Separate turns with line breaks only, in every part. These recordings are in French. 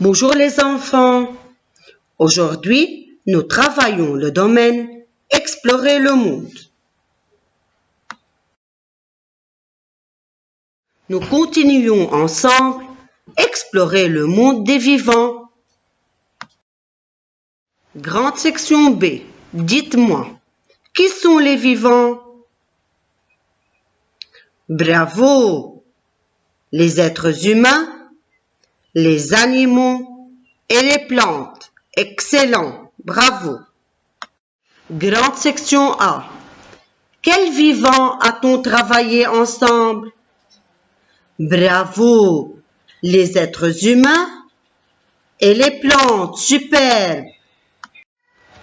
Bonjour les enfants. Aujourd'hui, nous travaillons le domaine Explorer le monde. Nous continuons ensemble Explorer le monde des vivants. Grande section B. Dites-moi, qui sont les vivants? Bravo! Les êtres humains, les animaux et les plantes. Excellent, bravo. Grande section A. Quels vivants a-t-on travaillé ensemble? Bravo, les êtres humains et les plantes. Super.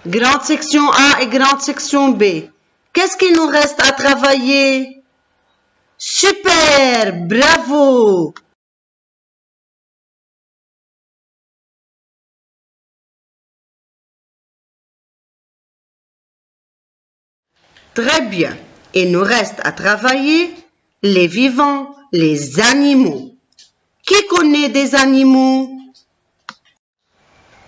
Grande section A et grande section B. Qu'est-ce qu'il nous reste à travailler? Super, bravo. Très bien. Il nous reste à travailler les vivants, les animaux. Qui connaît des animaux?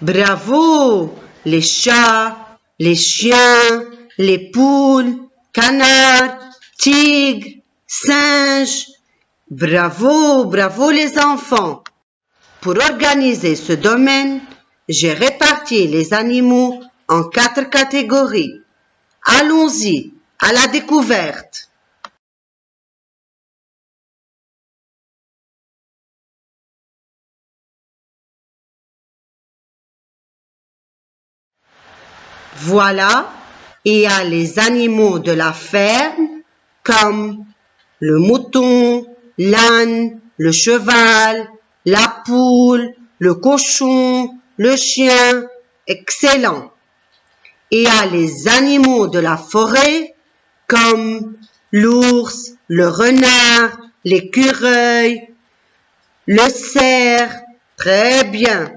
Bravo! Les chats, les chiens, les poules, canards, tigres, singes. Bravo, bravo les enfants! Pour organiser ce domaine, j'ai réparti les animaux en 4 catégories. Allons-y, à la découverte. Voilà, il y a les animaux de la ferme comme le mouton, l'âne, le cheval, la poule, le cochon, le chien. Excellent. Il y a les animaux de la forêt comme l'ours, le renard, l'écureuil, le cerf. Très bien.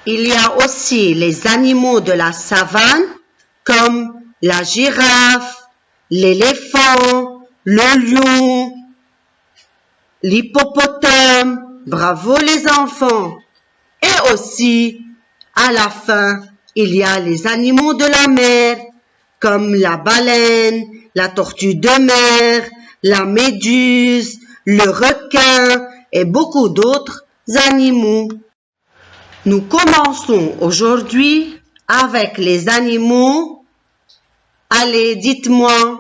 Il y a aussi les animaux de la savane comme la girafe, l'éléphant, le lion, l'hippopotame. Bravo les enfants. Et aussi, à la fin, il y a les animaux de la mer comme la baleine, la tortue de mer, la méduse, le requin et beaucoup d'autres animaux. Nous commençons aujourd'hui avec les animaux. Allez, dites-moi.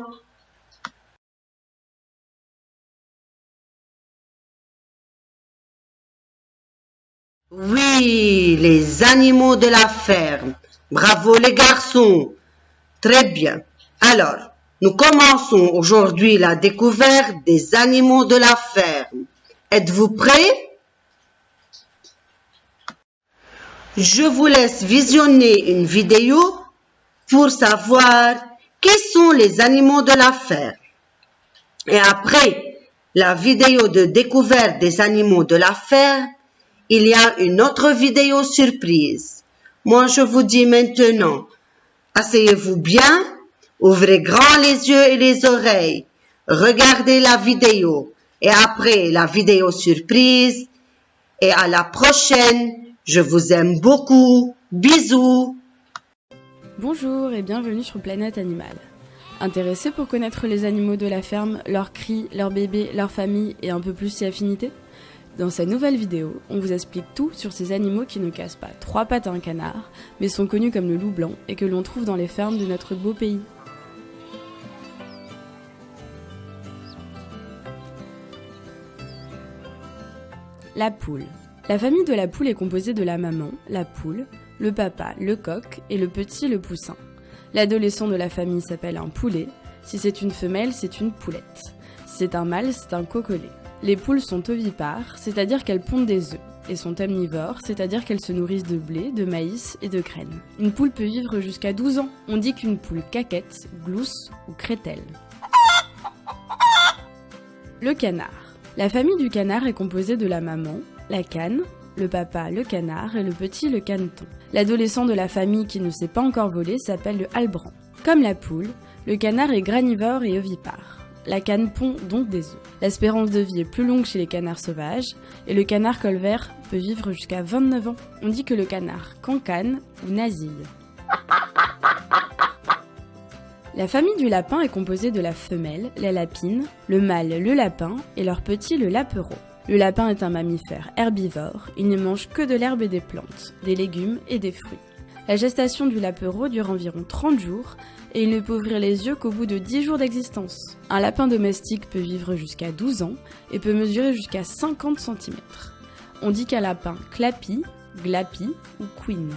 Oui, les animaux de la ferme. Bravo les garçons. Très bien. Alors, nous commençons aujourd'hui la découverte des animaux de la ferme. Êtes-vous prêts? Je vous laisse visionner une vidéo pour savoir qui sont les animaux de la ferme. Et après la vidéo de découverte des animaux de la ferme, il y a une autre vidéo surprise. Moi, je vous dis maintenant, asseyez-vous bien, ouvrez grand les yeux et les oreilles, regardez la vidéo et après la vidéo surprise et à la prochaine. Je vous aime beaucoup. Bisous.
Bonjour et bienvenue sur Planète Animale. Intéressé pour connaître les animaux de la ferme, leurs cris, leurs bébés, leurs familles et un peu plus ses affinités? Dans cette nouvelle vidéo, on vous explique tout sur ces animaux qui ne cassent pas 3 pattes à un canard, mais sont connus comme le loup blanc et que l'on trouve dans les fermes de notre beau pays. La poule. La famille de la poule est composée de la maman, la poule, le papa, le coq et le petit, le poussin. L'adolescent de la famille s'appelle un poulet. Si c'est une femelle, c'est une poulette. Si c'est un mâle, c'est un coquelet. Les poules sont ovipares, c'est-à-dire qu'elles pondent des œufs, et sont omnivores, c'est-à-dire qu'elles se nourrissent de blé, de maïs et de graines. Une poule peut vivre jusqu'à 12 ans. On dit qu'une poule caquette, glousse ou crételle. Le canard. La famille du canard est composée de la maman, la cane, le papa, le canard et le petit, le caneton. L'adolescent de la famille qui ne sait pas encore voler s'appelle le halbrand. Comme la poule, le canard est granivore et ovipare. la canne pond donc des œufs. L'espérance de vie est plus longue chez les canards sauvages, et le canard colvert peut vivre jusqu'à 29 ans. On dit que le canard cancane ou nasille. La famille du lapin est composée de la femelle, la lapine, le mâle, le lapin, et leur petit, le lapereau. Le lapin est un mammifère herbivore, il ne mange que de l'herbe et des plantes, des légumes et des fruits. La gestation du lapereau dure environ 30 jours et il ne peut ouvrir les yeux qu'au bout de 10 jours d'existence. Un lapin domestique peut vivre jusqu'à 12 ans et peut mesurer jusqu'à 50 cm. On dit qu'un lapin clapit, glapit ou couine.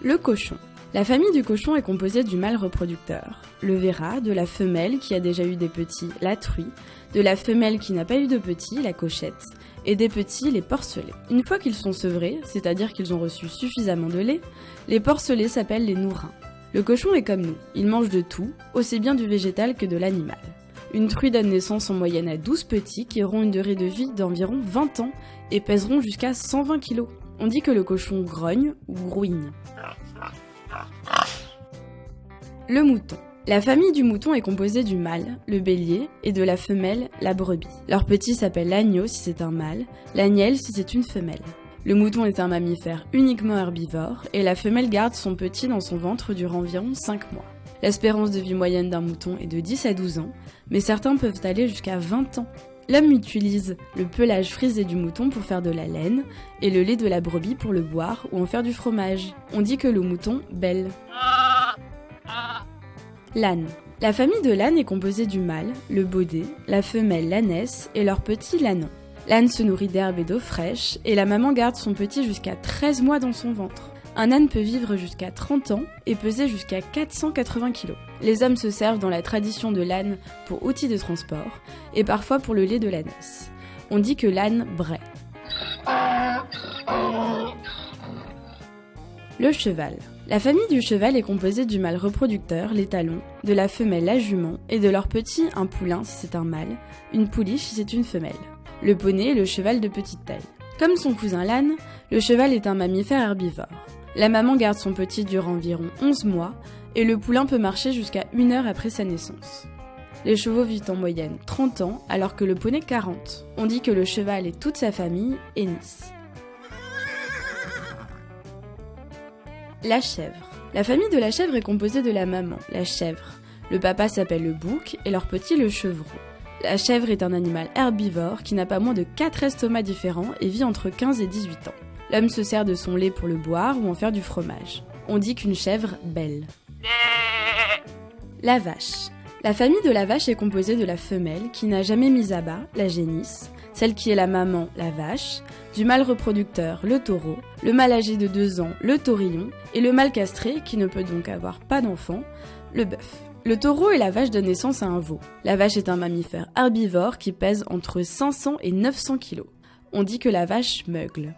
Le cochon. La famille du cochon est composée du mâle reproducteur, le verrat, de la femelle qui a déjà eu des petits, la truie, de la femelle qui n'a pas eu de petits, la cochette, et des petits, les porcelets. Une fois qu'ils sont sevrés, c'est-à-dire qu'ils ont reçu suffisamment de lait, les porcelets s'appellent les nourrins. Le cochon est comme nous, il mange de tout, aussi bien du végétal que de l'animal. Une truie donne naissance en moyenne à 12 petits qui auront une durée de vie d'environ 20 ans et pèseront jusqu'à 120 kg. On dit que le cochon grogne ou grouigne. Le mouton. La famille du mouton est composée du mâle, le bélier, et de la femelle, la brebis. Leur petit s'appelle l'agneau si c'est un mâle, l'agnelle si c'est une femelle. Le mouton est un mammifère uniquement herbivore, et la femelle garde son petit dans son ventre durant environ 5 mois. L'espérance de vie moyenne d'un mouton est de 10 à 12 ans, mais certains peuvent aller jusqu'à 20 ans. L'homme utilise le pelage frisé du mouton pour faire de la laine, et le lait de la brebis pour le boire ou en faire du fromage. On dit que le mouton bêle. L'âne. La famille de l'âne est composée du mâle, le baudet, la femelle l'ânesse et leur petit l'ânon. L'âne se nourrit d'herbe et d'eau fraîche et la maman garde son petit jusqu'à 13 mois dans son ventre. Un âne peut vivre jusqu'à 30 ans et peser jusqu'à 480 kg. Les hommes se servent dans la tradition de l'âne pour outils de transport et parfois pour le lait de l'ânesse. On dit que l'âne braie. Le cheval. La famille du cheval est composée du mâle reproducteur, l'étalon, de la femelle, la jument, et de leur petit, un poulain si c'est un mâle, une pouliche si c'est une femelle. Le poney est le cheval de petite taille. Comme son cousin l'âne, le cheval est un mammifère herbivore. La maman garde son petit durant environ 11 mois, et le poulain peut marcher jusqu'à 1 heure après sa naissance. Les chevaux vivent en moyenne 30 ans, alors que le poney 40. On dit que le cheval et toute sa famille hennissent. La chèvre. La famille de la chèvre est composée de la maman, la chèvre. Le papa s'appelle le bouc et leur petit le chevreau. La chèvre est un animal herbivore qui n'a pas moins de 4 estomacs différents et vit entre 15 et 18 ans. L'homme se sert de son lait pour le boire ou en faire du fromage. On dit qu'une chèvre bêle. La vache. La famille de la vache est composée de la femelle qui n'a jamais mis à bas, la génisse, celle qui est la maman, la vache, du mâle reproducteur, le taureau, le mâle âgé de 2 ans, le taurillon, et le mâle castré, qui ne peut donc avoir pas d'enfant, le bœuf. Le taureau et la vache donnent naissance à un veau. La vache est un mammifère herbivore qui pèse entre 500 et 900 kg. On dit que la vache meugle.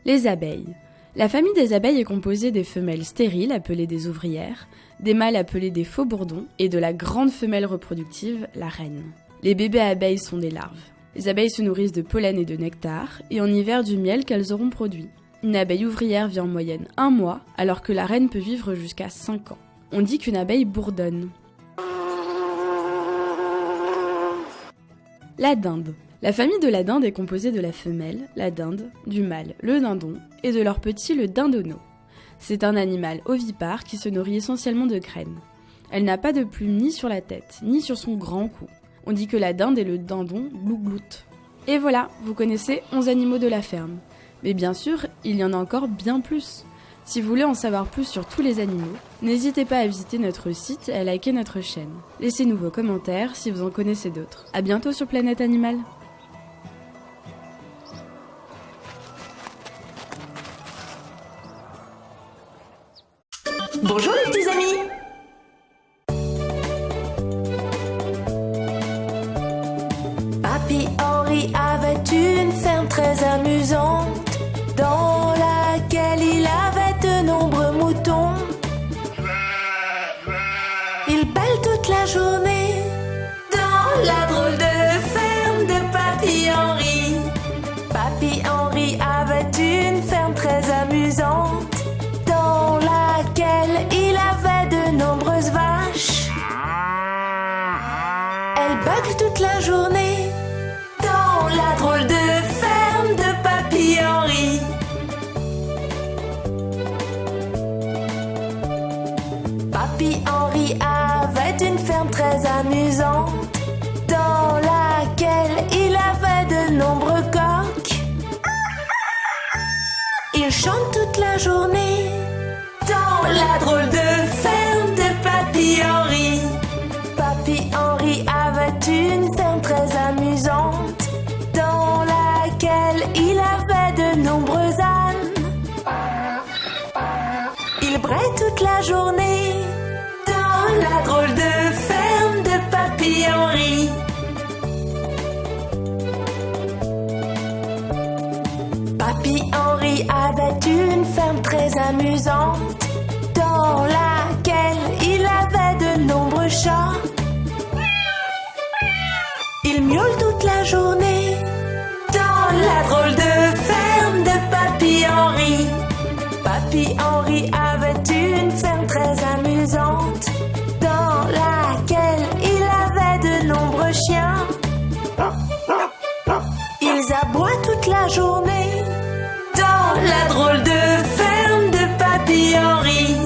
Les abeilles. La famille des abeilles est composée des femelles stériles, appelées des ouvrières, des mâles appelés des faux-bourdons, et de la grande femelle reproductive, la reine. Les bébés abeilles sont des larves. Les abeilles se nourrissent de pollen et de nectar, et en hiver du miel qu'elles auront produit. Une abeille ouvrière vit en moyenne 1 mois, alors que la reine peut vivre jusqu'à 5 ans. On dit qu'une abeille bourdonne. La dinde. La famille de la dinde est composée de la femelle, la dinde, du mâle, le dindon, et de leur petit, le dindonneau. C'est un animal ovipare qui se nourrit essentiellement de graines. Elle n'a pas de plumes ni sur la tête, ni sur son grand cou. On dit que la dinde et le dindon glougloutent. Et voilà, vous connaissez 11 animaux de la ferme. Mais bien sûr, il y en a encore bien plus. Si vous voulez en savoir plus sur tous les animaux, n'hésitez pas à visiter notre site et à liker notre chaîne. Laissez-nous vos commentaires si vous en connaissez d'autres. À bientôt sur Planète Animal.
Bonjour les petits amis! Papy Henri avait une ferme très amusante dans laquelle il avait de nombreux moutons. Il bêle toute la journée dans la drôle de ferme de Papy Henri. Papy Henri avait une ferme très amusante dans laquelle il avait de nombreuses bug toute la journée dans la drôle de ferme de Papy Henri. Papy Henri avait une ferme très amusante dans laquelle il avait de nombreux coqs. Il chante toute la journée dans la drôle de ferme de Papy Henri. Papy Henri avait une ferme très amusante dans laquelle il avait de nombreux ânes. Il braille toute la journée dans la drôle de ferme de Papy Henri. Papy Henri avait une ferme très amusante dans laquelle il avait de nombreux chats. Il miaule toute la journée dans la drôle de ferme de Papy Henri. Papy Henri avait une ferme très amusante dans laquelle il avait de nombreux chiens. Ils aboient toute la journée dans la drôle de ferme de Papy Henri.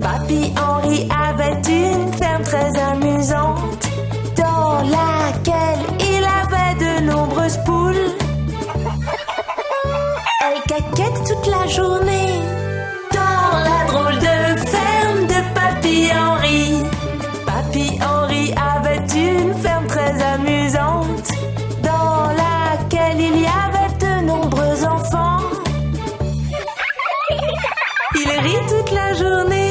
Papy Henri avait une ferme très amusante dans laquelle il avait de nombreuses poules. Elles caquettent toute la journée dans la drôle de ferme de Papy Henri. Papy Henri avait une ferme très amusante dans laquelle il y avait de nombreux enfants. Il rit toute la journée